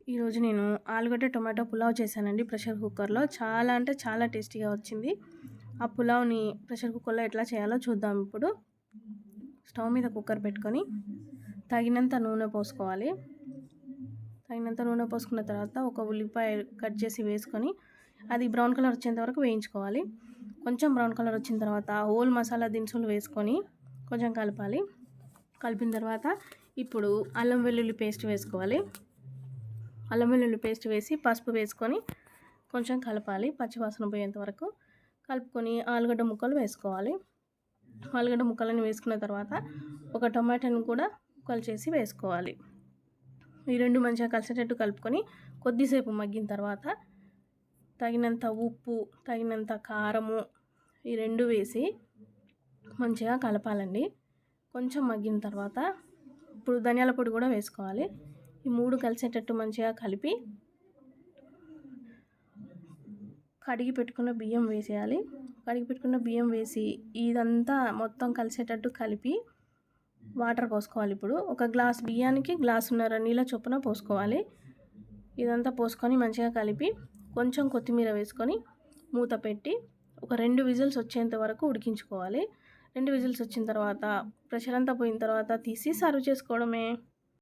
ఈరోజు నేను ఆలుగడ్డ టొమాటో పులావ్ చేశానండి ప్రెషర్ కుక్కర్లో. చాలా అంటే చాలా టేస్టీగా వచ్చింది. ఆ పులావ్ని ప్రెషర్ కుక్కర్లో ఎట్లా చేయాలో చూద్దాం ఇప్పుడు. స్టవ్ మీద కుక్కర్ పెట్టుకొని తగినంత నూనె పోసుకోవాలి. తగినంత నూనె పోసుకున్న తర్వాత ఒక ఉల్లిపాయ కట్ చేసి వేసుకొని అది బ్రౌన్ కలర్ వచ్చేంత వరకు వేయించుకోవాలి. కొంచెం బ్రౌన్ కలర్ వచ్చిన తర్వాత హోల్ మసాలా దినుసులు వేసుకొని కొంచెం కలపాలి. కలిపిన తర్వాత ఇప్పుడు అల్లం వెల్లుల్లి పేస్ట్ వేసుకోవాలి. అల్లం వెల్లుల్లి పేస్ట్ వేసి పసుపు వేసుకొని కొంచెం కలపాలి. పచ్చివాసన పోయేంత వరకు కలుపుకొని ఆలుగడ్డ ముక్కలు వేసుకోవాలి. ఆలుగడ్డ ముక్కలను వేసుకున్న తర్వాత ఒక టొమాటోని కూడా ముక్కలు చేసి వేసుకోవాలి. ఈ రెండు మంచిగా కలిసేటట్టు కలుపుకొని కొద్దిసేపు మగ్గిన తర్వాత తగినంత ఉప్పు, తగినంత కారము ఈ రెండు వేసి మంచిగా కలపాలండి. కొంచెం మగ్గిన తర్వాత ఇప్పుడు ధనియాల పొడి కూడా వేసుకోవాలి. ఈ మూడు కలిసేటట్టు మంచిగా కలిపి కడిగి పెట్టుకున్న బియ్యం వేసేయాలి. కడిగి పెట్టుకున్న బియ్యం వేసి ఇదంతా మొత్తం కలిసేటట్టు కలిపి వాటర్ పోసుకోవాలి. ఇప్పుడు ఒక గ్లాస్ బియ్యానికి గ్లాసున్నర నీళ్ళ చొప్పున పోసుకోవాలి. ఇదంతా పోసుకొని మంచిగా కలిపి కొంచెం కొత్తిమీర వేసుకొని మూత పెట్టి ఒక 2 విజిల్స్ వచ్చేంత వరకు ఉడికించుకోవాలి. 2 విజిల్స్ వచ్చిన తర్వాత ప్రెషర్ అంతా పోయిన తర్వాత తీసి సర్వ్ చేసుకోవడమే.